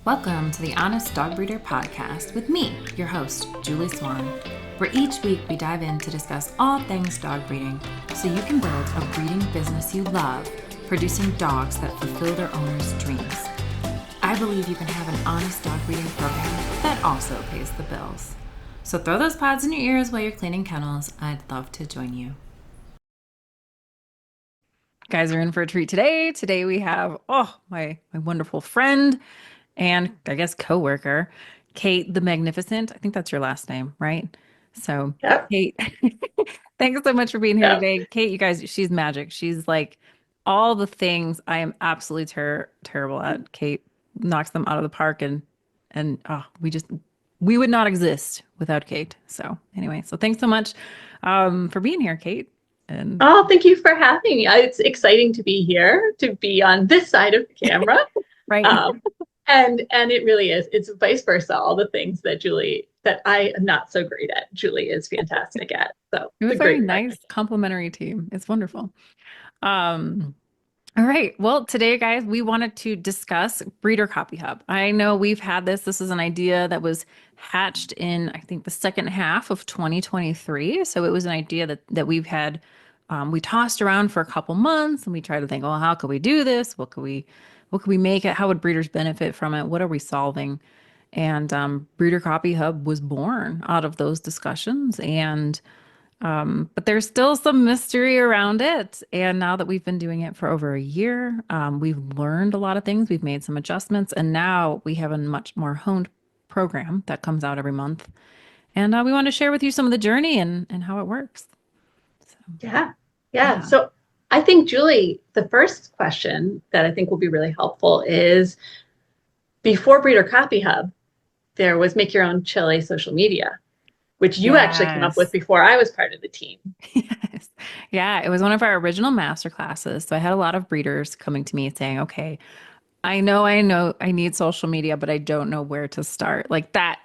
Welcome to the Honest Dog Breeder Podcast with me, your host, Julie Swan, where each week we dive in to discuss all things dog breeding so you can build a breeding business you love, producing dogs that fulfill their owners' dreams. I believe you can have an honest dog breeding program that also pays the bills. So throw those pods in your ears while you're cleaning kennels. I'd love to join you. Guys are in for a treat today. Today we have, my wonderful friend and I guess coworker, Kate the Magnificent. I think that's your last name, right? So, Yep. Kate, thanks so much for being here Yep. today. Kate, you guys, she's magic. She's like all the things I am absolutely terrible at. Kate knocks them out of the park and we would not exist without Kate. So, anyway, so thanks so much for being here, Kate. And Oh, thank you for having me. It's exciting to be here, to be on this side of the camera. right. Um, and it really is. It's vice versa. All the things that I am not so great at, Julie is fantastic at. So It it's was a a very great nice partnership. complimentary team. It's wonderful. Um, all right. Well, today, guys, we wanted to discuss Breeder Copy Hub. I know we've had this. This is an idea that was hatched in, I think, the second half of 2023. So it was an idea that we've had, we tossed around for a couple months, and we tried to think, well, how could we do this? What could we make it? How would breeders benefit from it? What are we solving? And Breeder Copy Hub was born out of those discussions. But there's still some mystery around it. And now that we've been doing it for over a year, we've learned a lot of things. We've made some adjustments, and now we have a much more honed program that comes out every month. And we want to share with you some of the journey and how it works. So, Yeah. Yeah. yeah. So I think, Julie, the first question that I think will be really helpful is before Breeder Copy Hub, there was Make Your Own Chili social media, which you actually came up with Yes. before I was part of the team. Yes. Yeah, it was one of our original master classes. So I had a lot of breeders coming to me saying, okay, I know I need social media, but I don't know where to start. Like that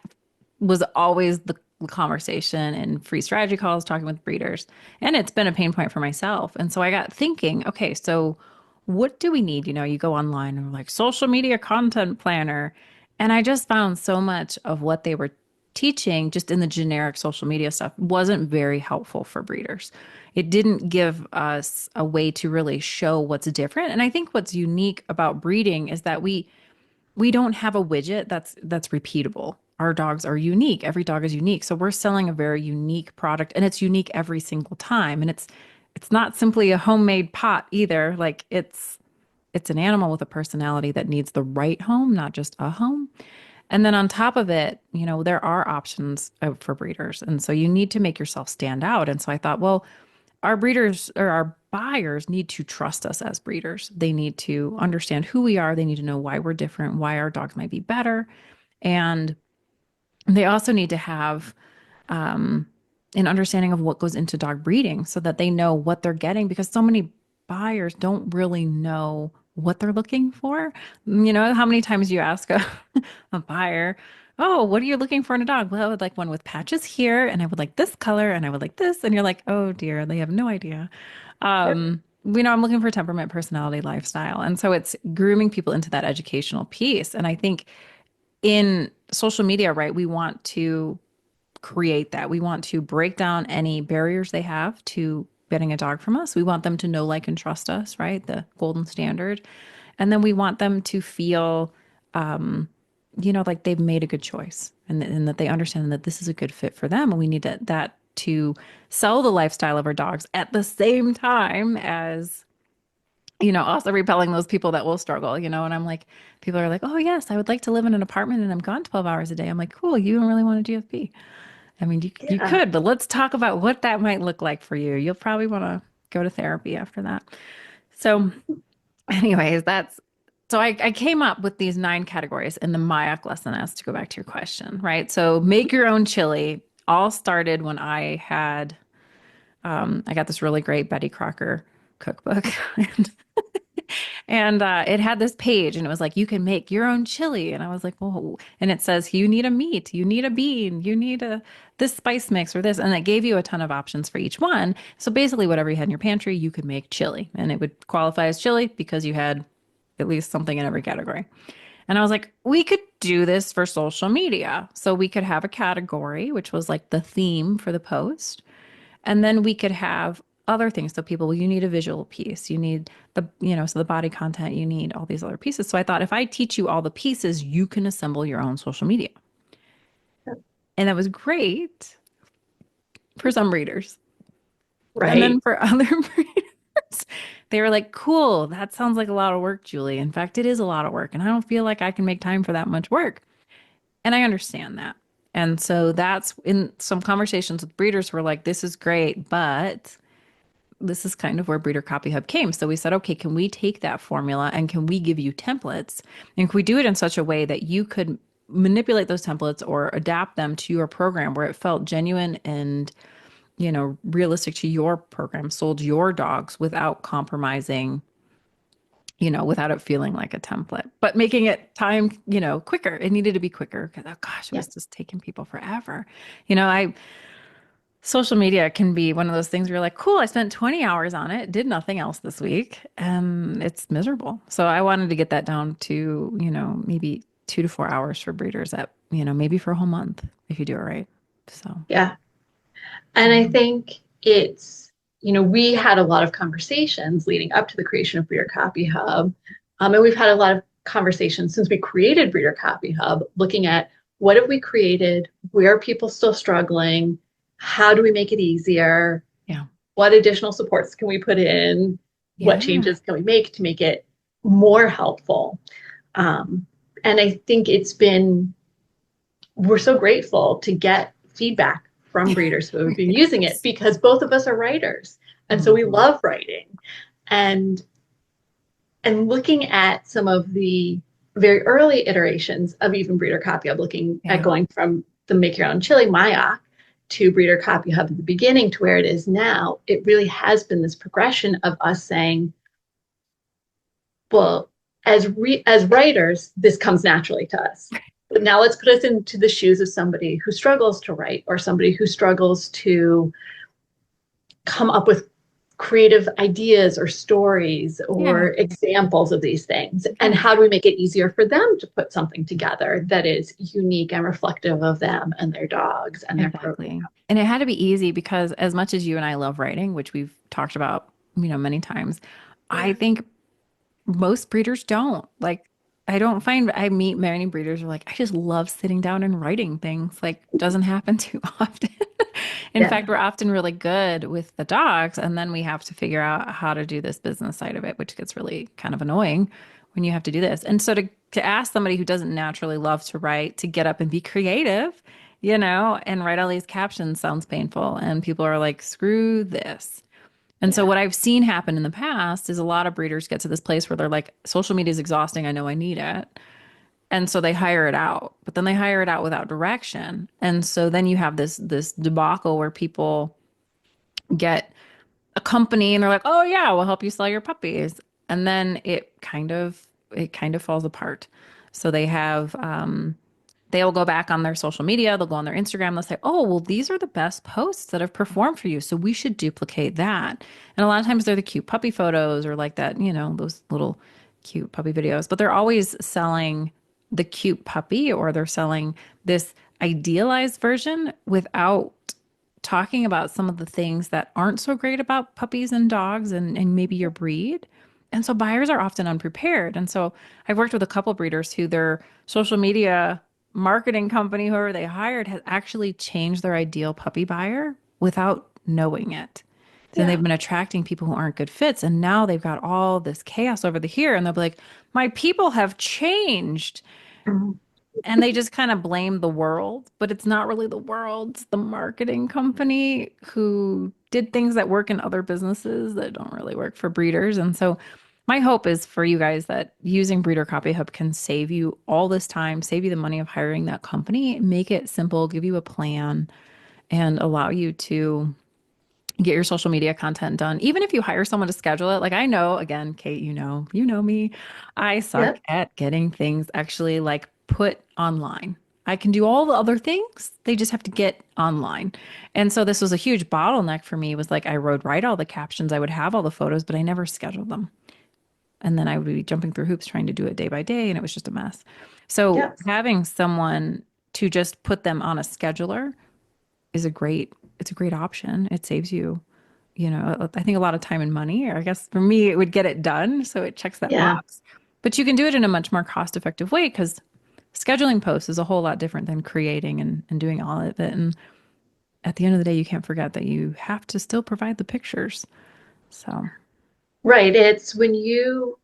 was always the conversation and free strategy calls talking with breeders. And it's been a pain point for myself. And so I got thinking, okay, so what do we need? You know, you go online and like social media content planner. And I just found so much of what they were teaching just in the generic social media stuff wasn't very helpful for breeders. It didn't give us a way to really show what's different. And I think what's unique about breeding is that we don't have a widget that's repeatable. Our dogs are unique. Every dog is unique. So we're selling a very unique product and it's unique every single time. And it's not simply a homemade pot either. Like it's an animal with a personality that needs the right home, not just a home. And then on top of it, you know, there are options for breeders. And so you need to make yourself stand out. And so I thought, well, our breeders or our buyers need to trust us as breeders. They need to understand who we are. They need to know why we're different, why our dogs might be better. And they also need to have an understanding of what goes into dog breeding so that they know what they're getting because so many buyers don't really know what they're looking for. You know, how many times you ask a buyer, oh, what are you looking for in a dog? Well, I would like one with patches here, and I would like this color, and I would like this. And you're like, oh dear, they have no idea. Yep. I'm looking for temperament, personality, lifestyle. And so it's grooming people into that educational piece. And I think in social media, right, we want to create that. We want to break down any barriers they have to getting a dog from us. We want them to know, like, and trust us, right? The golden standard. And then we want them to feel, like they've made a good choice and that they understand that this is a good fit for them. And we need that to sell the lifestyle of our dogs at the same time as also repelling those people that will struggle, and I'm like, people are like, oh, yes, I would like to live in an apartment and I'm gone 12 hours a day. I'm like, cool, you don't really want a GFP. I mean, you Yeah. could, but let's talk about what that might look like for you. You'll probably want to go to therapy after that. So, anyways, so I came up with these 9 categories in the MIAC lesson as to go back to your question, right? So, make your own chili all started when I got this really great Betty Crocker cookbook. And it had this page and it was like, you can make your own chili. And I was like, whoa. And it says, you need a meat, you need a bean, you need this spice mix or this. And it gave you a ton of options for each one. So basically, whatever you had in your pantry, you could make chili. And it would qualify as chili because you had at least something in every category. And I was like, we could do this for social media. So we could have a category, which was like the theme for the post. And then we could have other things. So people, well, you need a visual piece. You need so the body content, you need all these other pieces. So I thought if I teach you all the pieces, you can assemble your own social media. And that was great for some readers. And then Right. for other readers, they were like, cool, that sounds like a lot of work, Julie. In fact, it is a lot of work. And I don't feel like I can make time for that much work. And I understand that. And so that's in some conversations with breeders, we're like, this is great, but this is kind of where Breeder Copy Hub came. So we said, okay, can we take that formula and can we give you templates? And can we do it in such a way that you could manipulate those templates or adapt them to your program where it felt genuine and, realistic to your program, sold your dogs without compromising, without it feeling like a template, but making it time, quicker. It needed to be quicker because, oh gosh, it Yeah. was just taking people forever. I Social media can be one of those things where you're like, cool, I spent 20 hours on it, did nothing else this week, and it's miserable. So I wanted to get that down to, maybe 2 to 4 hours for breeders at, maybe for a whole month if you do it right. So, Yeah. And I think we had a lot of conversations leading up to the creation of Breeder Copy Hub. And we've had a lot of conversations since we created Breeder Copy Hub, looking at what have we created? Where are people still struggling? How do we make it easier? yeah. What additional supports can we put in? What Yeah. changes can we make to make it more helpful? Um, and I think we're so grateful to get feedback from breeders who have been using it Yes. because both of us are writers. And so we Mhm. love writing. And looking at some of the very early iterations of even Breeder Copy Hub, looking at Yeah. going from the Make Your Own Chili Maya to Breeder Copy Hub at the beginning to where it is now, it really has been this progression of us saying, well, as writers, this comes naturally to us. But now let's put us into the shoes of somebody who struggles to write or somebody who struggles to come up with creative ideas or stories Yeah. or examples of these things. And Yeah. how do we make it easier for them to put something together that is unique and reflective of them and their dogs and their program? Exactly. And it had to be easy because as much as you and I love writing, which we've talked about, many times, I Yeah. think most breeders don't. Like, I don't find I meet many breeders who are like, I just love sitting down and writing things. Like, doesn't happen too often. In Yeah. fact, we're often really good with the dogs, and then we have to figure out how to do this business side of it, which gets really kind of annoying when you have to do this. And so to ask somebody who doesn't naturally love to write to get up and be creative, and write all these captions sounds painful. And people are like, screw this. And so Yeah. what I've seen happen in the past is a lot of breeders get to this place where they're like, social media is exhausting. I know I need it. And so they hire it out, but then they hire it out without direction. And so then you have this debacle where people get a company and they're like, "Oh yeah, we'll help you sell your puppies." And then it kind of falls apart. So they'll go back on their social media, they'll go on their Instagram, they'll say, "Oh, well, these are the best posts that have performed for you, so we should duplicate that." And a lot of times they're the cute puppy photos or like that, those little cute puppy videos, but they're always selling the cute puppy or they're selling this idealized version without talking about some of the things that aren't so great about puppies and dogs and maybe your breed. And so buyers are often unprepared. And so I've worked with a couple breeders who their social media marketing company, whoever they hired, has actually changed their ideal puppy buyer without knowing it. So they've Yeah. been attracting people who aren't good fits. And now they've got all this chaos over the here. And they'll be like, my people have changed. Mhm. And they just kind of blame the world, but it's not really the world. It's the marketing company who did things that work in other businesses that don't really work for breeders. And so my hope is for you guys that using Breeder Copy Hub can save you all this time, save you the money of hiring that company, make it simple, give you a plan, and allow you to get your social media content done. Even if you hire someone to schedule it. Like I know, again, Kate, you know me. I suck Yep. at getting things actually like put online. I can do all the other things. They just have to get online. And so this was a huge bottleneck for me was like I would write all the captions, I would have all the photos, but I never scheduled them. And then I would be jumping through hoops trying to do it day by day, and it was just a mess. So Yes. having someone to just put them on a scheduler is it's a great option. It saves you, I think a lot of time and money, or I guess for me, it would get it done. So it checks that Yeah. box. But you can do it in a much more cost-effective way because scheduling posts is a whole lot different than creating and doing all of it. And at the end of the day, you can't forget that you have to still provide the pictures. So, Right. It's when you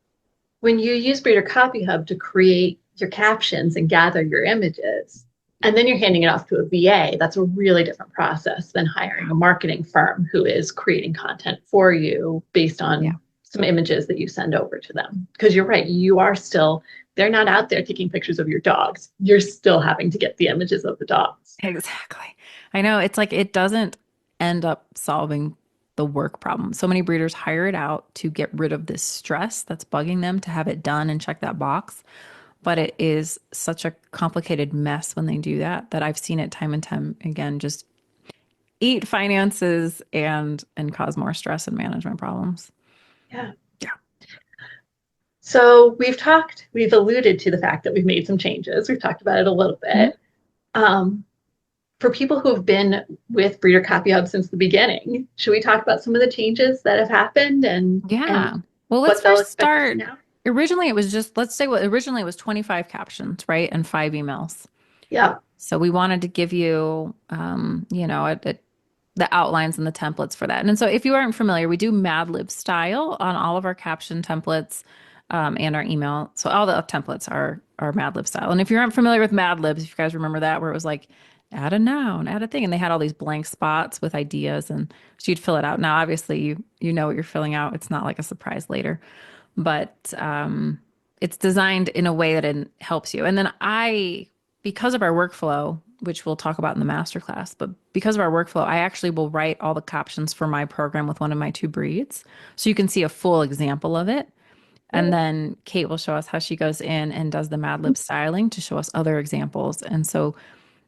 use Breeder Copy Hub to create your captions and gather your images, and then you're handing it off to a VA, that's a really different process than hiring a marketing firm who is creating content for you based yeah, on some images that you send over to them. Because you're right, they're not out there taking pictures of your dogs. You're still having to get the images of the dogs. exactly. I know it's like it doesn't end up solving the work problem. So many breeders hire it out to get rid of this stress that's bugging them to have it done and check that box. But it is such a complicated mess when they do that that I've seen it time and time again just eat finances and cause more stress and management problems. Yeah. Yeah. So we've alluded to the fact that we've made some changes. We've talked about it a little Mhm. bit. Um, for people who have been with Breeder Copy Hub since the beginning, should we talk about some of the changes that have happened and Yeah. Well, let's what they'll first expect to see start. now? Originally, it was just, let's say what originally it was 25 captions, right? And 5 emails. Yeah. So we wanted to give you, the outlines and the templates for that. And so if you aren't familiar, we do Mad Lib style on all of our caption templates and our email. So all the templates are Mad Lib style. And if you aren't familiar with Mad Libs, if you guys remember that, where it was like, add a noun, add a thing, and they had all these blank spots with ideas, and so you'd fill it out. Now, obviously, you know what you're filling out. It's not like a surprise later, but it's designed in a way that it helps you. And then because of our workflow, which we'll talk about in the masterclass, but because of our workflow, I actually will write all the captions for my program with one of my two breeds. So you can see a full example of it. And then Kate will show us how she goes in and does the Mad Lib styling to show us other examples. And so,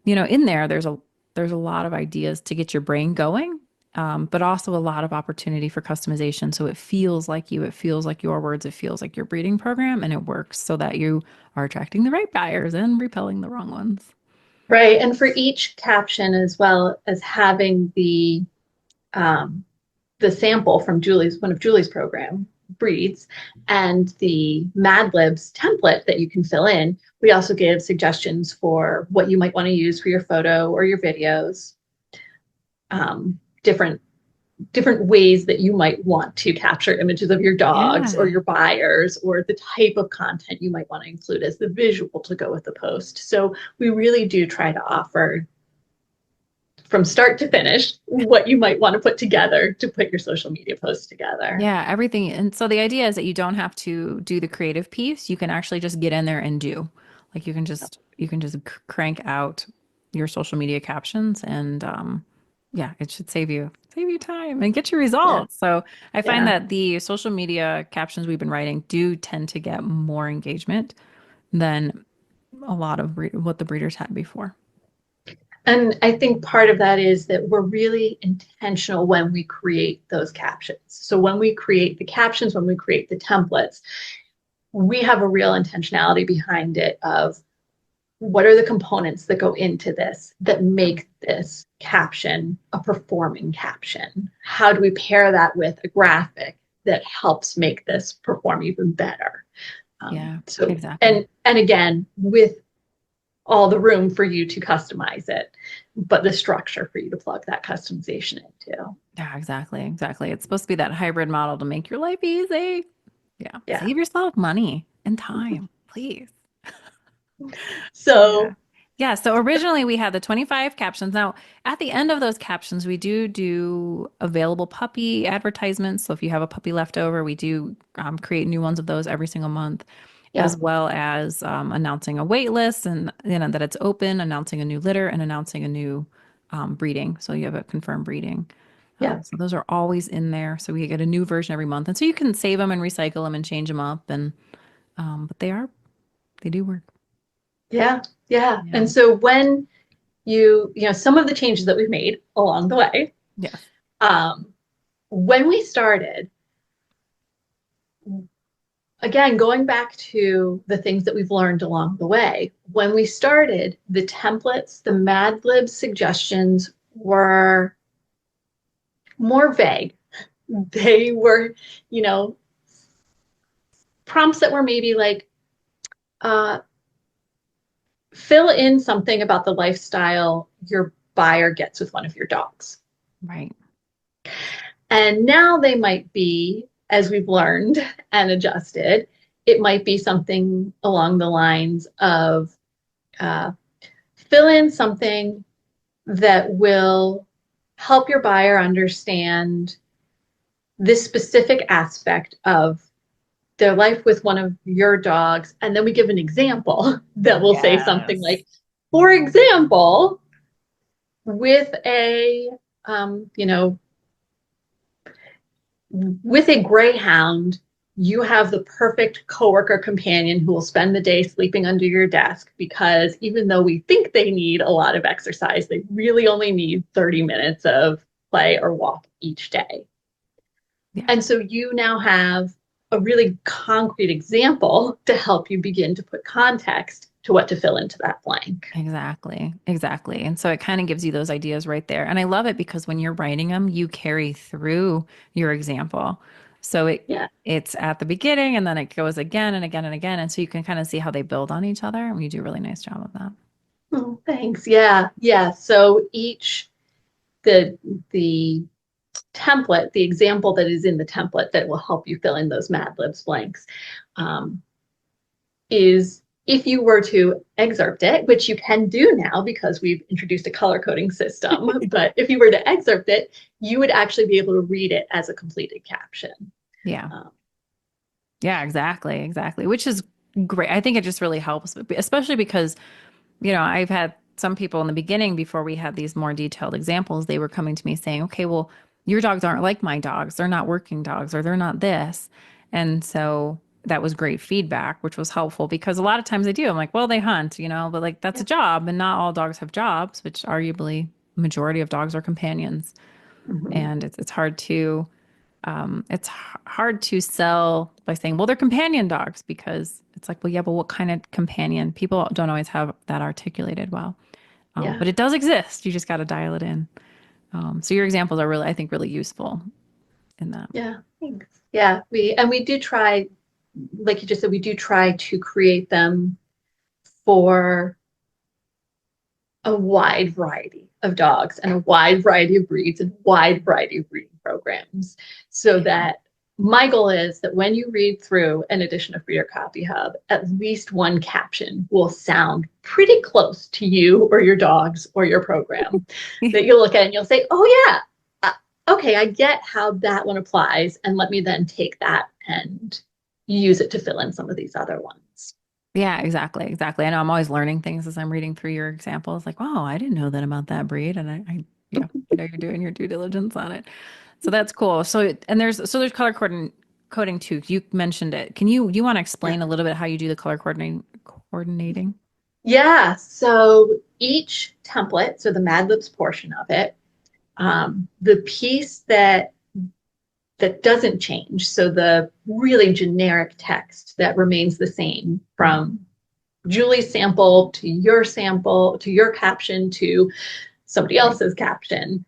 in there, there's a lot of ideas to get your brain going, but also a lot of opportunity for customization. So it feels like you, it feels like your words, it feels like your breeding program, and it works so that you are attracting the right buyers and repelling the wrong ones. Right. And for each caption, as well as having um, the sample from one of Julie's program breeds and the Mad Libs template that you can fill in, we also give suggestions for what you might want to use for your photo or your videos, different ways that you might want to capture images of your dogs or Yeah. your buyers, or the type of content you might want to include as the visual to go with the post. So we really do try to offer from start to finish what you might want to put together to put your social media posts together. Yeah, everything. And so the idea is that you don't have to do the creative piece. You can actually just get in there and do. Like you can just crank out your social media captions and yeah, it should save you time and get your Yeah. results. So I find Yeah. that the social media captions we've been writing do tend to get more engagement than a lot of what the breeders had before. And I think part of that is that we're really intentional when we create those captions. So when we create the captions, when we create the templates, we have a real intentionality behind it of what are the components that go into this that make this caption a performing caption? How do we pair that with a graphic that helps make this perform even better? Yeah, So exactly. and again, with all the room for you to customize it, but the structure for you to plug that customization into. Yeah, exactly. Exactly. It's supposed to be that hybrid model to make your life easy. Yeah. Yeah. Save yourself money and time, please. Yeah. So Yeah. So originally we had the 25 captions. Now, at the end of those captions, we do available puppy advertisements. So if you have a puppy left over, we do create new ones of those every single month, yeah, as well as announcing a wait list and that it's open, announcing a new litter, and announcing a new breeding. So you have a confirmed breeding. yeah, So those are always in there. So we get a new version every month, and so you can save them and recycle them and change them up. And but they do work. yeah, yeah. Yeah. And so when some of the changes that we've made along the way, Yes. um, when we started, again, going back to the things that we've learned along the way, when we started, the templates, the Mad Lib suggestions were more vague. They were, you know, prompts that were maybe like, uh, fill in something about the lifestyle your buyer gets with one of your dogs. Right. And now they might be, as we've learned and adjusted, it might be something along the lines of uh, fill in something that will help your buyer understand this specific aspect of their life with one of your dogs. And then we give an example that will say something Yes. like, for example, with a, you know, with a greyhound, you have the perfect coworker companion who will spend the day sleeping under your desk because even though we think they need a lot of exercise, they really only need 30 minutes of play or walk each day. Yeah. And so you now have a really concrete example to help you begin to put context to what to fill into that blank. Exactly. Exactly. And so it kind of gives you those ideas right there. And I love it because when you're writing them, you carry through your example. So Yeah. it's at the beginning and then it goes again and again and again. And so you can kind of see how they build on each other. And you do a really nice job of that. Oh, thanks. Yeah. Yeah. So each the the template, the example that is in the template that will help you fill in those Mad Libs blanks, um, is if you were to excerpt it, which you can do now because we've introduced a color coding system, but if you were to excerpt it, you would actually be able to read it as a completed caption. Yeah. Um, Yeah, exactly. Exactly. Which is great. I think it just really helps, especially because, I've had some people in the beginning before we had these more detailed examples, they were coming to me saying, okay, well, your dogs aren't like my dogs. They're not working dogs or they're not this. And so that was great feedback, which was helpful because a lot of times they do. I'm like, well, they hunt, but like that's yeah. a job and not all dogs have jobs, which arguably majority of dogs are companions. Mhm. And it's hard to hard to sell by saying, well, they're companion dogs because it's like, well, yeah, but what kind of companion? People don't always have that articulated well. Yeah. But it does exist. You just got to dial it in. So your examples are really, I think, really useful in that. Yeah. Thanks. Yeah. We do try, like you just said, we do try to create them for a wide variety of dogs and a wide variety of breeds and wide variety of breeding programs so Yeah. that my goal is that when you read through an edition of Breeder Copy Hub, at least one caption will sound pretty close to you or your dogs or your program that you'll look at and you'll say, oh yeah, okay, I get how that one applies. And let me then take that and use it to fill in some of these other ones. Yeah, exactly. Exactly. I know I'm always learning things as I'm reading through your examples. Like, oh, I didn't know that about that breed. And you're doing your due diligence on it. So that's cool. So, and there's color coding too. You mentioned it. You want to explain a little bit how you do the color coordinating? Yeah, so each template, so the Mad Libs portion of it, the piece that doesn't change, so the really generic text that remains the same from Julie's sample to your sample to your caption to somebody Right. else's caption,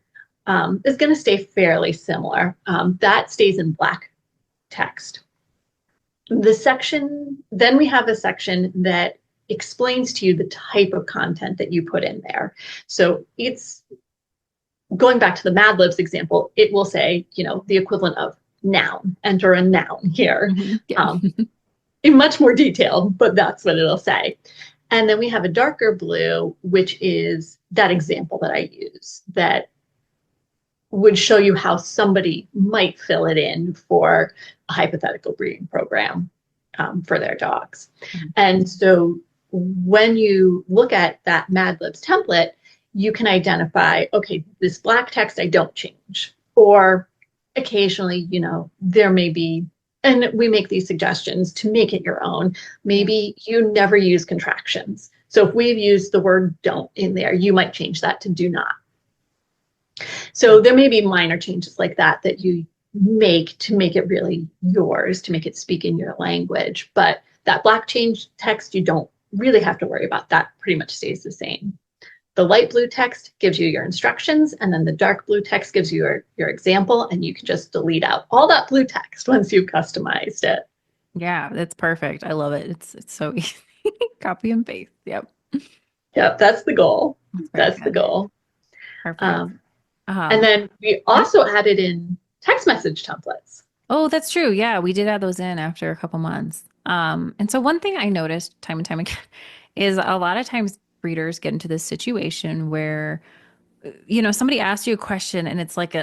is going to stay fairly similar. That stays in black text. Then we have a section that explains to you the type of content that you put in there. So it's going back to the Mad Libs example, it will say, the equivalent of noun, enter a noun here, Yeah. um, in much more detail, but that's what it'll say. And then we have a darker blue, which is that example that I use that would show you how somebody might fill it in for a hypothetical breeding program for their dogs. Mhm. And so when you look at that Mad Libs template, you can identify, okay, this black text I don't change. Or occasionally, there may be, and we make these suggestions to make it your own. Yeah. Maybe you never use contractions. So if we've used the word don't in there, you might change that to do not. So there may be minor changes like that that you make to make it really yours, to make it speak in your language. But that black change text, you don't really have to worry about. That pretty much stays the same. The light blue text gives you your instructions, and then the dark blue text gives you your example, and you can just delete out all that blue text once you've customized it. Yeah, that's perfect. I love it. It's so easy. Copy and paste. Yep. Yep, that's the goal. That's very That's the good. goal. Perfect. Um, and Um, then we yeah. also added in text message templates. Oh, that's true. Yeah, we did add those in after a couple months. And so one thing I noticed time and time again is a lot of times breeders get into this situation where, somebody asks you a question and it's like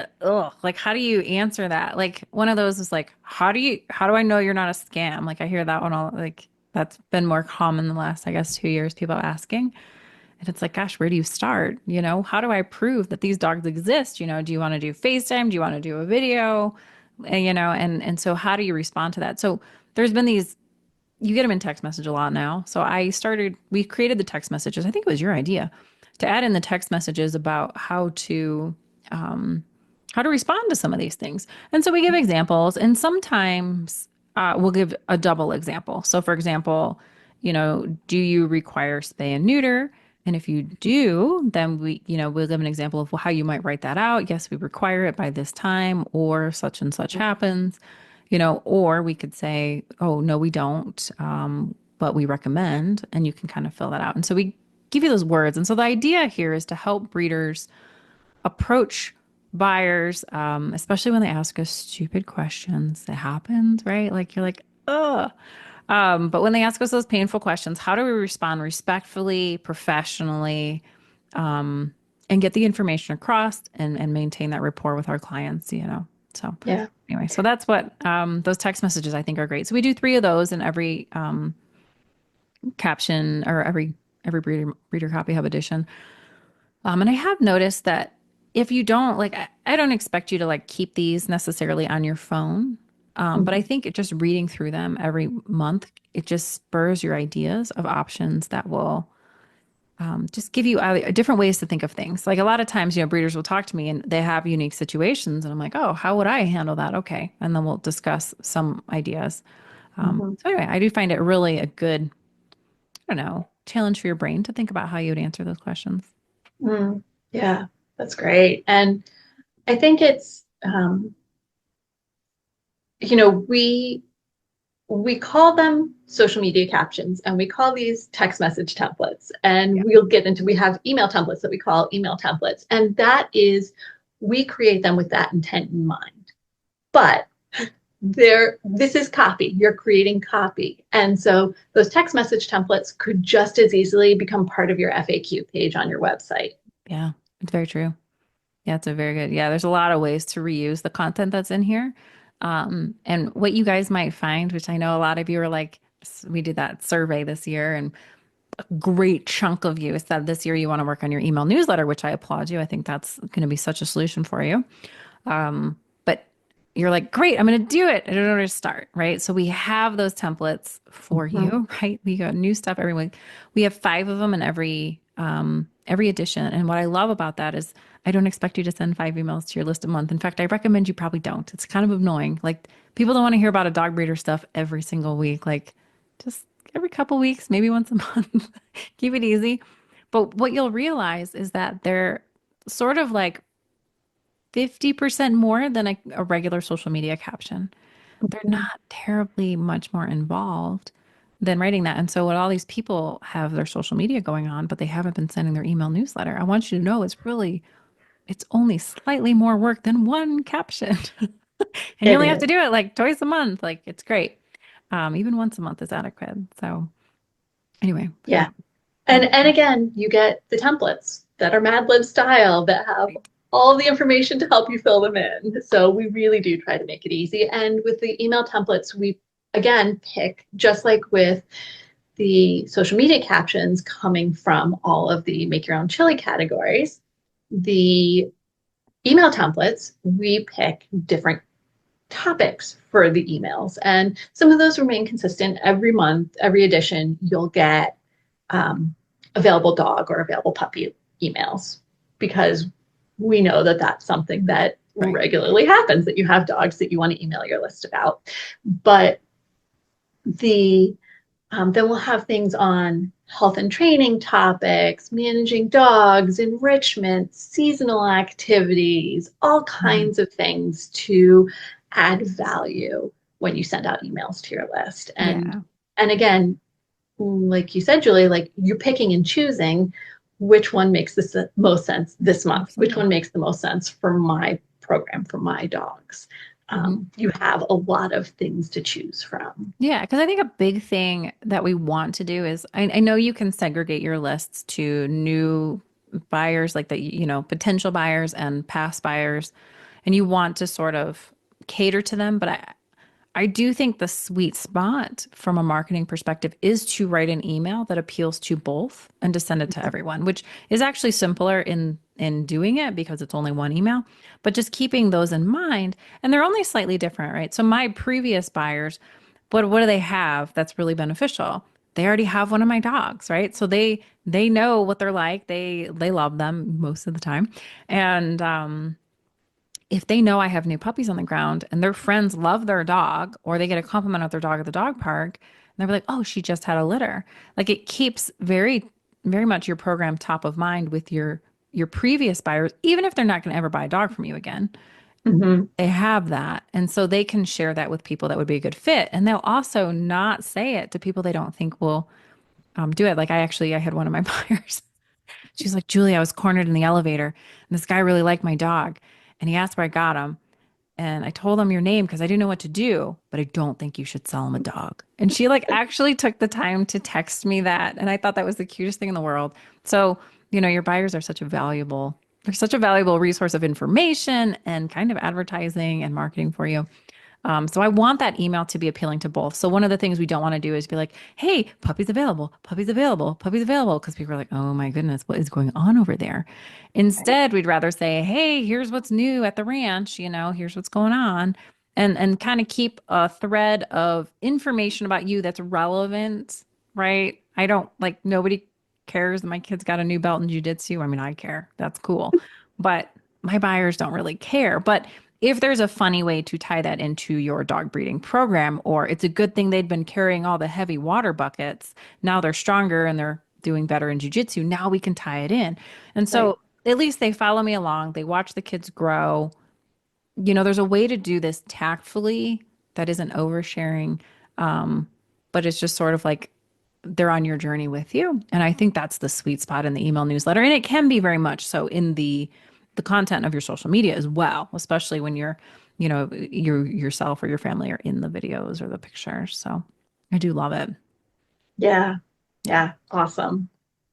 like, how do you answer that? Like one of those is like, how do I know you're not a scam? Like I hear that one all, like that's been more common the last, I guess, 2 years, people asking. And it's like, gosh, where do you start? How do I prove that these dogs exist? Do you want to do FaceTime? Do you want to do a video? And so how do you respond to that? So there's been these, you get them in text message a lot now. So we created the text messages. I think it was your idea to add in the text messages about um, how to respond to some of these things. And so we give examples, and sometimes we'll give a double example. So, for example, do you require spay and neuter? And if you do, then we'll give an example of how you might write that out. Yes, we require it by this time, or such and such happens, or we could say, oh, no, we don't, but we recommend, and you can kind of fill that out. And so we give you those words. And so the idea here is to help breeders approach buyers, especially when they ask us stupid questions. It happens, right? Like you're like, ugh. But when they ask us those painful questions, how do we respond respectfully, professionally, and get the information across and maintain that rapport with our clients? So Yeah. anyway, so that's what those text messages I think are great. So we do 3 of those in every caption or every breeder copy hub edition. And I have noticed that if you don't like, I don't expect you to like keep these necessarily on your phone. But I Mhm. think just reading through them every month, it just spurs your ideas of options that will just give you different ways to think of things. Like a lot of times, breeders will talk to me and they have unique situations, and I'm like, oh, how would I handle that? Okay. And then we'll discuss some ideas. Mhm. So anyway, I do find it really a good, I don't know, challenge for your brain to think about how you would answer those questions. Mm. Yeah, that's great. And I think it's, we call them social media captions, and we call these text message templates, and Yeah. we have email templates that we call email templates, and that is, we create them with that intent in mind. But this is copy. You're creating copy. And so those text message templates could just as easily become part of your FAQ page on your website. Yeah, it's very true. Yeah, it's a very good. Yeah, there's a lot of ways to reuse the content that's in here. And what you guys might find, which I know a lot of you are like, we did that survey this year, and a great chunk of you said this year you want to work on your email newsletter, which I applaud you. I think that's going to be such a solution for you. But you're like, great, I'm going to do it. I don't know where to start, right? So we have those templates for Mhm. you, right? We got new stuff every week. We have 5 of them in every edition. And what I love about that is I don't expect you to send 5 emails to your list a month. In fact, I recommend you probably don't. It's kind of annoying. Like people don't want to hear about a dog breeder stuff every single week. Like just every couple weeks, maybe once a month. Keep it easy. But what you'll realize is that they're sort of like 50% more than a regular social media caption. They're not terribly much more involved than writing that. And so, what all these people have their social media going on, but they haven't been sending their email newsletter. I want you to know it's only slightly more work than one caption. And you It only have to is. do it like twice a month. Like, it's great. Even once a month is adequate. So, anyway, but Yeah. yeah. And again, you get the templates that are Mad Lib style that have Right. all the information to help you fill them in. So we really do try to make it easy. And with the email templates, we again pick, just like with the social media captions coming from all of the make your own chili categories, the email templates, we pick different topics for the emails. And some of those remain consistent every month, every edition, you'll get available dog or available puppy emails because we know that that's something that Right. regularly happens that you have dogs that you want to email your list about. But the then we'll have things on health and training topics, managing dogs, enrichment, seasonal activities, all Mhm. kinds of things to add value when you send out emails to your list. Yeah. And again, like you said, Julie, like you're picking and choosing which one makes the most sense this month, which Absolutely. one makes the most sense for my program, for my dogs. Mhm. You have a lot of things to choose from. Yeah, because I think a big thing that we want to do is I know you can segregate your lists to new buyers, like the, potential buyers and past buyers, and you want to sort of cater to them. But I do think the sweet spot from a marketing perspective is to write an email that appeals to both and to send it to everyone, which is actually simpler in doing it because it's only one email. But just keeping those in mind, and they're only slightly different, right? So my previous buyers, what do they have that's really beneficial? They already have one of my dogs, right? So they know what they're like. They love them most of the time. And if they know I have new puppies on the ground and their friends love their dog or they get a compliment of their dog at the dog park, and they're like, "Oh, she just had a litter." Like it keeps very much your program top of mind with your previous buyers, even if they're not going to ever buy a dog from you again. Mm-hmm. They have that. And so they can share that with people that would be a good fit. And they'll also not say it to people they don't think will do it. Like I had one of my buyers. She's like, "Julie, I was cornered in the elevator and this guy really liked my dog. And he asked where I got him. And I told him your name because I didn't know what to do, but I don't think you should sell him a dog." And she like actually took the time to text me that. And I thought that was the cutest thing in the world. So, your buyers are they're such a valuable resource of information and kind of advertising and marketing for you. So I want that email to be appealing to both. So one of the things we don't want to do is be like, "Hey, puppies available, puppies available, puppies available," because people are like, "Oh my goodness, what is going on over there?" Instead, we'd rather say, "Hey, here's what's new at the ranch, here's what's going on." And kind of keep a thread of information about you that's relevant, right? I don't like nobody cares that my kid's got a new belt in jujitsu. I mean, I care. That's cool. But my buyers don't really care. But if there's a funny way to tie that into your dog breeding program, or it's a good thing they'd been carrying all the heavy water buckets, now they're stronger and they're doing better in jujitsu, now we can tie it in. And Right. so at least they follow me along, they watch the kids grow. There's a way to do this tactfully that isn't oversharing, but it's just sort of like they're on your journey with you. And I think that's the sweet spot in the email newsletter. And it can be very much so in the content of your social media as well, especially when you're yourself or your family are in the videos or the pictures. So I do love it. Yeah. Yeah. Yeah. Awesome.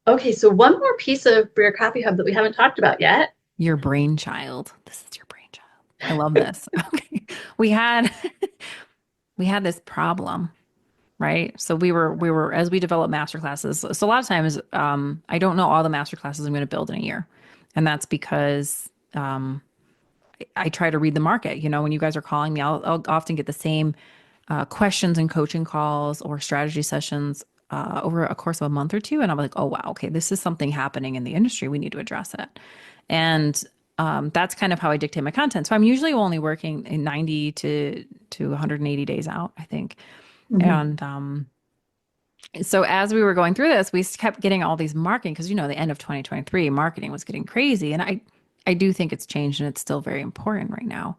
Okay. So one more piece of Breer Copy Hub that we haven't talked about yet. Your brainchild. This is your brainchild. I love this. Okay. We had we had this problem, right? So we were as we develop master classes. So a lot of times, I don't know all the master classes I'm going to build in a year, and that's because I try to read the market. When you guys are calling me, I'll often get the same questions and coaching calls or strategy sessions over a course of a month or two, and I'm like, oh wow, okay, this is something happening in the industry. We need to address it, and that's kind of how I dictate my content. So I'm usually only working in 90 to 180 days out, I think, Mhm. and so as we were going through this, we kept getting all these marketing because the end of 2023 marketing was getting crazy, and I do think it's changed and it's still very important right now.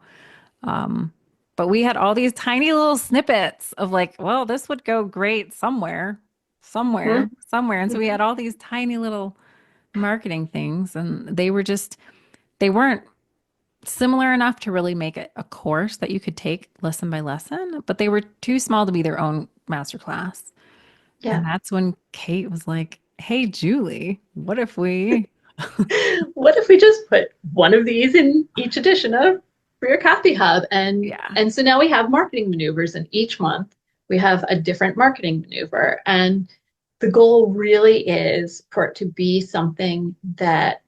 But we had all these tiny little snippets of like, well, this would go great somewhere, somewhere, Mhm. somewhere, and so we had all these tiny little marketing things, and they weren't similar enough to really make it a course that you could take lesson by lesson, but they were too small to be their own masterclass. And Yeah. that's when Kate was like, "Hey, Julie, what if we?" What if we just put one of these in each edition of Breer Copy Hub? Yeah. And so now we have marketing maneuvers, and each month we have a different marketing maneuver. And the goal really is for it to be something that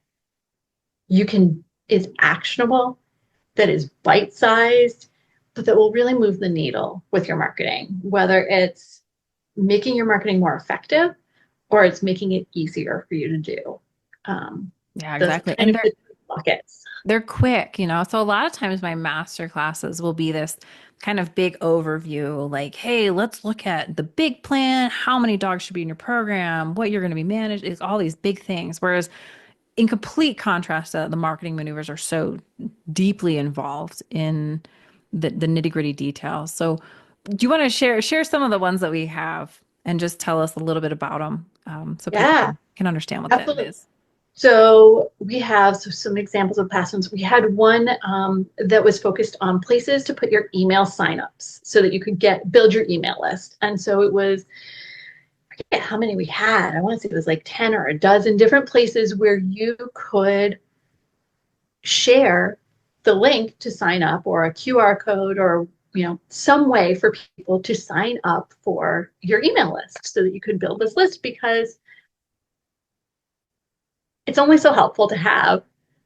you can is actionable, that is bite-sized, but that will really move the needle with your marketing, whether it's making your marketing more effective or it's making it easier for you to do. Um, Yeah, those exactly. kind And of they're the buckets. They're quick, you know. So a lot of times my master classes will be this kind of big overview, like, hey, let's look at the big plan, how many dogs should be in your program, what you're going to be managed, is all these big things. Whereas in complete contrast, the marketing maneuvers are so deeply involved in the nitty-gritty details. So do you want to share some of the ones that we have and just tell us a little bit about them, so people Yeah, can understand what that absolutely. is? So we have some examples of past ones. We had one that was focused on places to put your email signups so that you could build your email list. And so it was, I forget how many we had. I want to say it was like 10 or a dozen different places where you could share the link to sign up, or a QR code, or some way for people to sign up for your email list so that you could build this list, because it's only so helpful to have,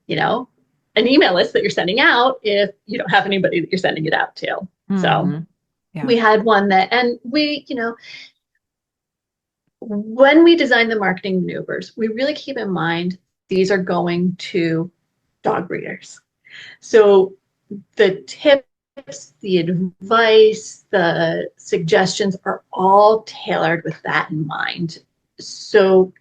you know, an email list that you're sending out if you don't have anybody that you're sending it out to. So Hmm. Yeah. we had one that, and when we design the marketing maneuvers, we really keep in mind these are going to dog breeders. So the tips, the advice, the suggestions are all tailored with that in mind. So,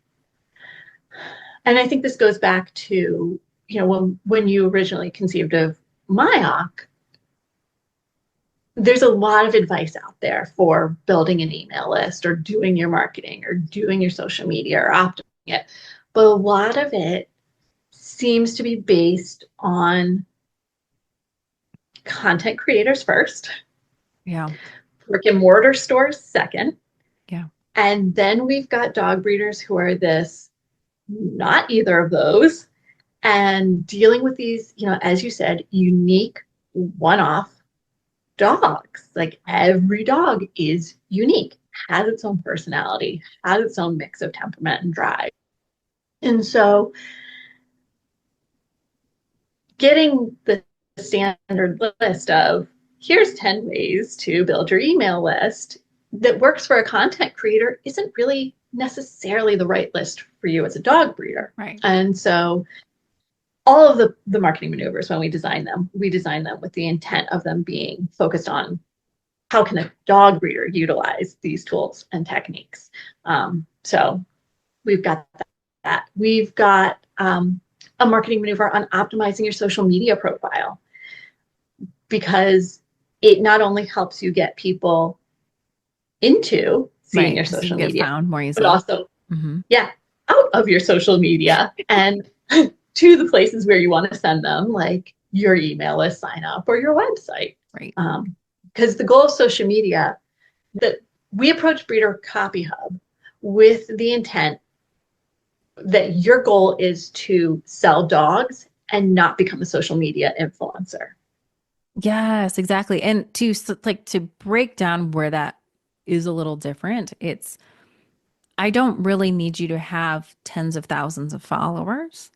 and I think this goes back to, when you originally conceived of MyOC, there's a lot of advice out there for building an email list or doing your marketing or doing your social media or optimizing it. But a lot of it seems to be based on content creators first, Yeah. brick and mortar stores second, Yeah. and then we've got dog breeders who are not either of those, and dealing with these, as you said, unique one-off dogs. Like, every dog is unique, has its own personality, has its own mix of temperament and drive. And so getting the standard list of, here's 10 ways to build your email list that works for a content creator isn't really necessarily the right list for you as a dog breeder. Right. And so all of the marketing maneuvers, when we design them with the intent of them being focused on how can a dog breeder utilize these tools and techniques. So we've got that. We've got a marketing maneuver on optimizing your social media profile, because it not only helps you get people into seeing Right. your Because you social can get media, found more but easily. also, Hmm. yeah, out of your social media and to the places where you want to send them, like your email list sign up or your website. Right. Because the goal of social media, that we approach Breeder Copy Hub with the intent that your goal is to sell dogs and not become a social media influencer. Yes, exactly. And to break down where that is a little different, it's I don't really need you to have tens of thousands of followers.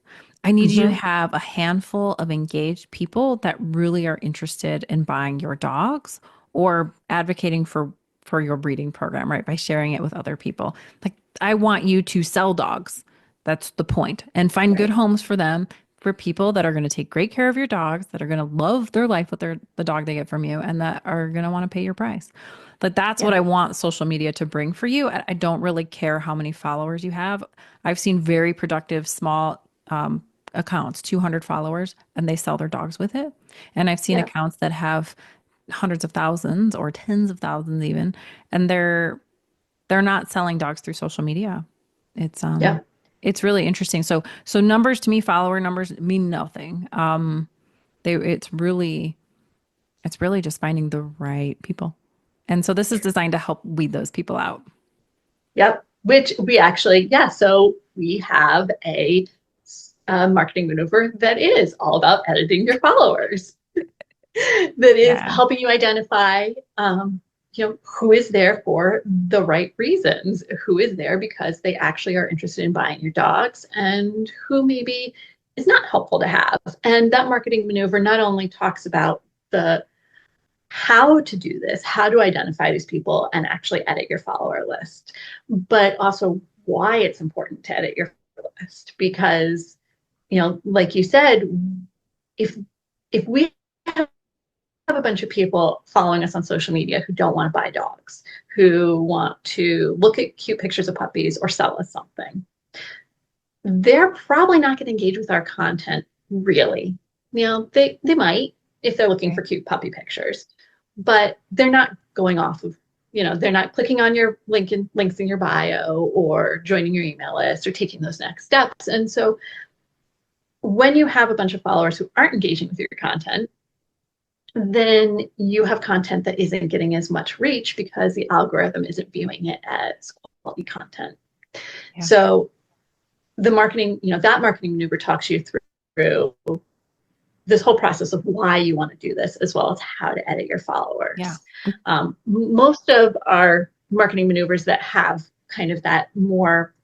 I need you to Mm-hmm. have a handful of engaged people that really are interested in buying your dogs or advocating for your breeding program, right? By sharing it with other people. Like, I want you to sell dogs. That's the point. And find good Right. homes for them, for people that are going to take great care of your dogs, that are going to love their life with the dog they get from you, and that are going to want to pay your price. Like, that's what Yeah. I want social media to bring for you. I don't really care how many followers you have. I've seen very productive small accounts, 200 followers, and they sell their dogs with it. And I've seen Yeah. accounts that have hundreds of thousands or tens of thousands even, and they're not selling dogs through social media. It's Yeah. it's really interesting. So numbers to me, follower numbers mean nothing. They it's really just finding the right people. And so this is designed to help weed those people out. Yep. Which we actually, yeah. So we have a marketing maneuver that is all about editing your followers, that is Yeah. helping you identify, who is there for the right reasons, who is there because they actually are interested in buying your dogs, and who maybe is not helpful to have. And that marketing maneuver not only talks about the how to do this, how to identify these people and actually edit your follower list, but also why it's important to edit your list. Because like you said, if we have a bunch of people following us on social media who don't want to buy dogs, who want to look at cute pictures of puppies or sell us something, they're probably not going to engage with our content really. They might if they're looking Right. for cute puppy pictures, but they're not going off of, they're not clicking on your links in your bio or joining your email list or taking those next steps. And so when you have a bunch of followers who aren't engaging with your content, then you have content that isn't getting as much reach because the algorithm isn't viewing it as quality content. Yeah. So the marketing, that marketing maneuver talks you through this whole process of why you want to do this, as well as how to edit your Yeah. followers. Most of our marketing maneuvers that have kind of that more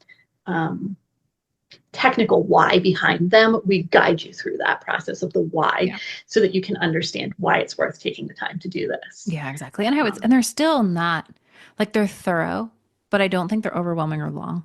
technical why behind them, we guide you through that process of the why Yeah. so that you can understand why it's worth taking the time to do this. Yeah, exactly. And and they're still not like they're thorough, but I don't think they're overwhelming or long.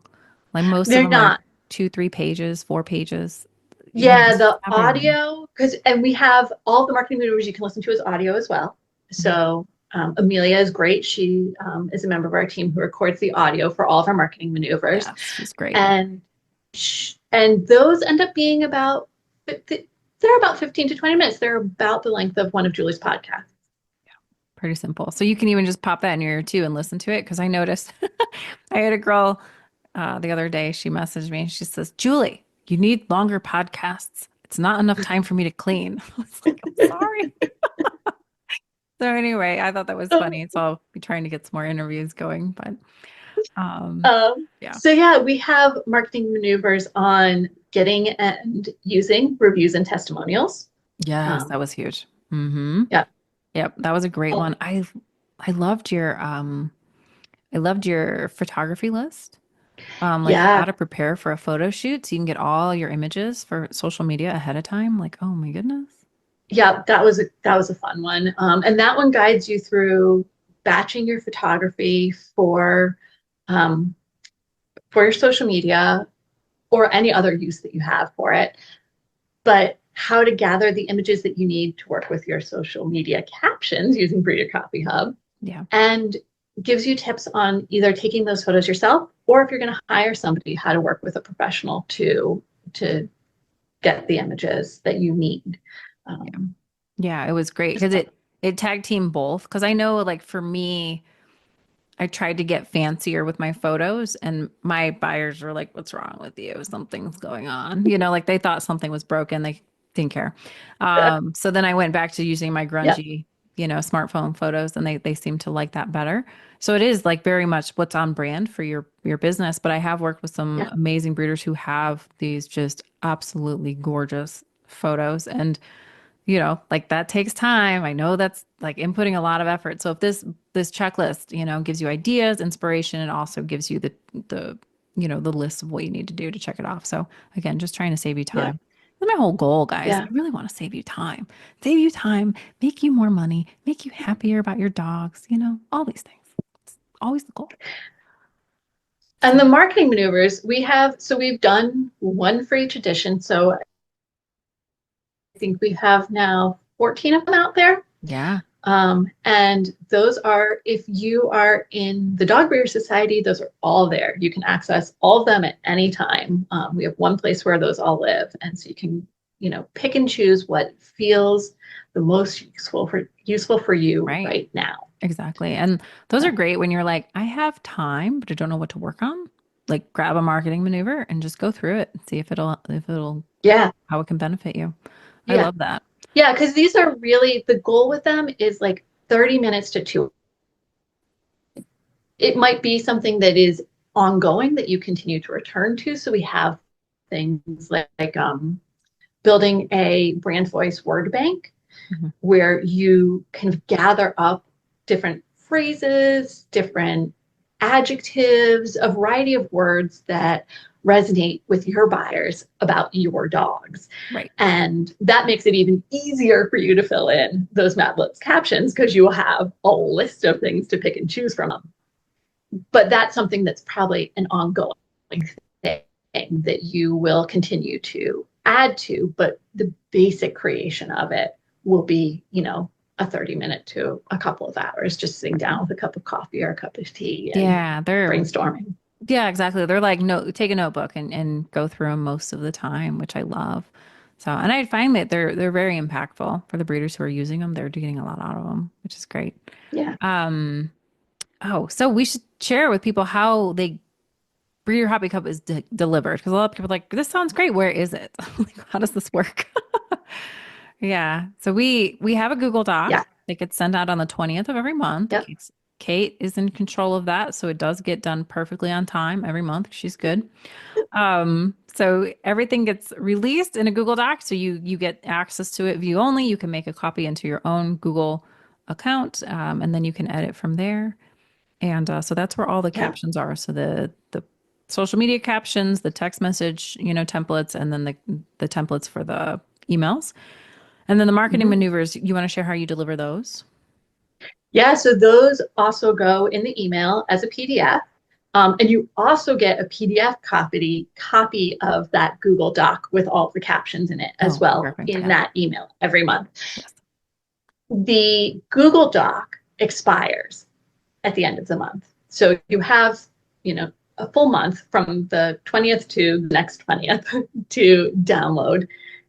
Like most of They're them are not. 2, 3 pages, 4 pages. Yeah, Just the have everything. audio, and we have all the marketing maneuvers you can listen to as audio as well. Mhm. So Amelia is great. She is a member of our team who records the audio for all of our marketing maneuvers, Yes, she's great. and and those end up being they're about 15 to 20 minutes. They're about the length of one of Julie's podcasts. Pretty simple. So you can even just pop that in your ear too and listen to it. Because I noticed I had a girl the other day. She messaged me and she says, "Julie, you need longer podcasts. It's not enough time for me to clean." I was like, "I'm sorry." So anyway, I thought that was funny. So I'll be trying to get some more interviews going. But yeah. So yeah, we have marketing maneuvers on getting and using reviews and testimonials. Yes, that Um, was huge. Mm-hmm. yeah. Yep, that was a great one. I loved your photography list. Like how Yeah. to prepare for a photo shoot so you can get all your images for social media ahead of time. Like, oh my goodness. Yeah, that was a fun one. And that one guides you through batching your photography um, for your social media or any other use that you have for it, but how to gather the images that you need to work with your social media captions using Breeder Copy Hub, Yeah. and gives you tips on either taking those photos yourself or if you're going to hire somebody, how to work with a professional to get the images that you need. Yeah. Um, Yeah, it was great because it tag team both. Because I know like for me, I tried to get fancier with my photos and my buyers were like, "What's wrong with you? Something's going on." Like they thought something was broken. They didn't care. So then I went back to using my yeah, grungy, smartphone photos and they seem to like that better. So it is like very much what's on brand for your business. But I have worked with some yeah, amazing breeders who have these just absolutely gorgeous photos and like that takes time. I know that's like inputting a lot of effort. So if this checklist, gives you ideas, inspiration, it also gives you the list of what you need to do to check it off. So again, just trying to save you yeah, time. That's my whole goal, guys. I yeah. really want to save you time, make you more money, make you happier about your dogs, all these things. It's always the goal. And So the marketing maneuvers we've done one for each edition. So I think we have now 14 of them out there. yeah, And those are, if you are in the Dog Breeder Society, those are all there. You can access all of them at any time. We have one place where those all live. And so you can, pick and choose what feels the most useful for you right. right now. Exactly. And those are So, great when you're like, I have time, but I don't know what to work on. Like grab a marketing maneuver and just go through it and see if it'll yeah, how it can benefit you. I yeah, love that. yeah. Because these are really, the goal with them is like 30 minutes to 2. It might be something that is ongoing that you continue to return to. So we have things like building a brand voice word bank Mhm. where you can gather up different phrases, different adjectives, a variety of words that resonate with your buyers about your dogs. Right. And that makes it even easier for you to fill in those Mad Libs captions because you will have a list of things to pick and choose from. But that's something that's probably an ongoing thing that you will continue to add to, but the basic creation of it will be, a 30-minute to a couple of hours just sitting down with a cup of coffee or a cup of tea and Yeah, they're brainstorming. yeah, exactly. They're like no, take a notebook and go through them most of the time, which I love. So, and I find that they're very impactful for the breeders who are using them. They're getting a lot out of them, which is great. Yeah. Um, oh, so we should share with people how they Breeder Hobby Cup is delivered because a lot of people are like, this sounds great. Where is it? Like, how does this work? Yeah. So we have a Google Doc Yeah. that gets sent out on the 20th of every month. Yep. Kate is in control of that, so it does get done perfectly on time every month. She's good. So everything gets released in a Google Doc, so you get access to it view only. You can make a copy into your own Google account, and then you can edit from there. And so that's where all the Yeah. captions are. So the social media captions, the text message, templates, and then the templates for the emails. And then the marketing Mhm. maneuvers, you want to share how you deliver those? Yeah, so those also go in the email as a PDF. And you also get a PDF copy of that Google Doc with all the captions in it as Oh, well perfect. in Yeah. that email every month. Yes. The Google Doc expires at the end of the month. So you have, a full month from the 20th to the next 20th to download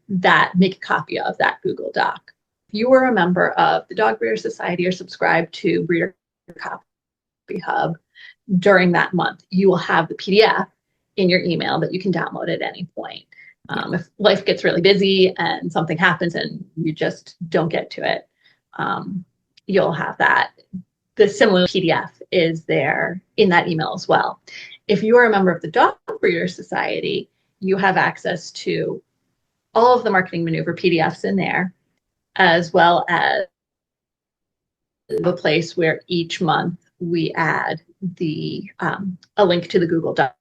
that, make a copy of that Google Doc. If you were a member of the Dog Breeder Society or subscribed to Breeder Copy Hub during that month, you will have the PDF in your email that you can download at any point. If life gets really busy and something happens and you just don't get to it, you'll have that. The similar PDF is there in that email as well. If you are a member of the Dog Breeder Society, you have access to all of the marketing maneuver PDFs in there, as well as the place where each month we add a link to the Google Doc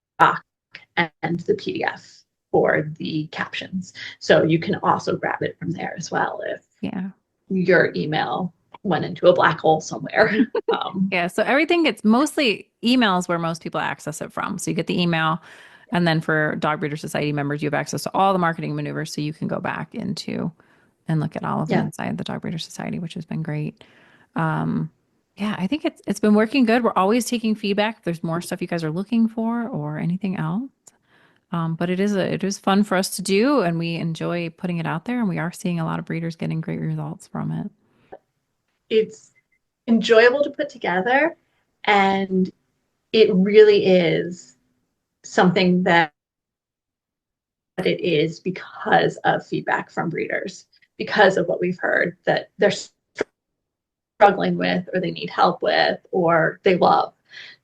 and the PDF for the captions. So you can also grab it from there as well if Yeah. your email went into a black hole somewhere. Yeah. So everything gets mostly emails where most people access it from. So you get the email. And then for Dog Breeder Society members, you have access to all the marketing maneuvers. So you can go back into and look at all of them Yeah. inside the Dog Breeder Society, which has been great. Um, yeah, I think it's been working good. We're always taking feedback. If there's more stuff you guys are looking for or anything else. But it is fun for us to do, and we enjoy putting it out there. And we are seeing a lot of breeders getting great results from it. It's enjoyable to put together, and it really is something that it is because of feedback from breeders, because of what we've heard that they're struggling with or they need help with or they love.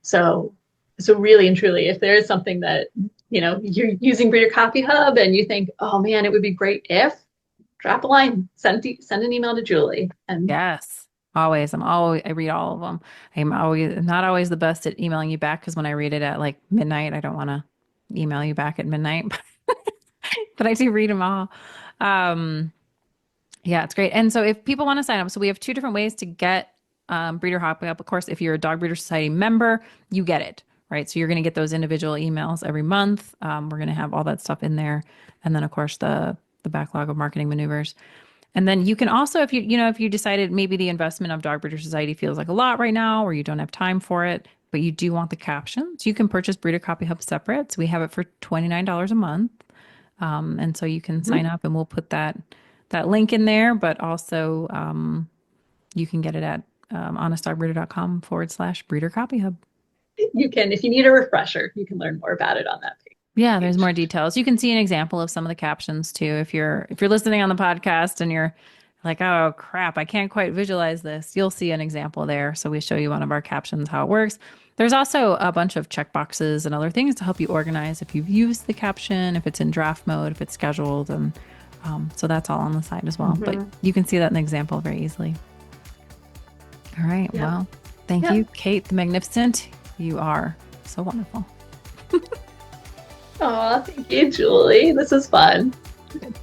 So really and truly, if there is something that you're using Breeder Copy Hub and you think, oh man, it would be great if, drop a line, send an email to Julie. And Yes, always. I read all of them. I'm not always the best at emailing you back because when I read it at like midnight, I don't want to email you back at midnight, but I do read them all. Um, Yeah, it's great. And so if people want to sign up, so we have two different ways to get Breeder Hobby Up. Of course, if you're a Dog Breeder Society member, you get it, right? So you're going to get those individual emails every month. We're going to have all that stuff in there. And then, of course, the backlog of marketing maneuvers. And then you can also, if you decided maybe the investment of Dog Breeder Society feels like a lot right now, or you don't have time for it, but you do want the captions, you can purchase Breeder Copy Hub separate. So we have it for $29 a month. And so you can sign up and we'll put that link in there, but also you can get it at honestdogbreeder.com/breeder copy hub. you can, if you need a refresher, you can learn more about it on that page. Yeah, there's more details. You can see an example of some of the captions too. If you're listening on the podcast and you're like, oh crap, I can't quite visualize this, you'll see an example there. So we show you one of our captions, how it works. There's also a bunch of checkboxes and other things to help you organize if you've used the caption, if it's in draft mode, if it's scheduled, and so that's all on the side as well. But you can see that in the example very easily. All right. Yeah. Well, thank you, Kate the Magnificent. You are so wonderful. Oh, thank you, Julie. This is fun. Good.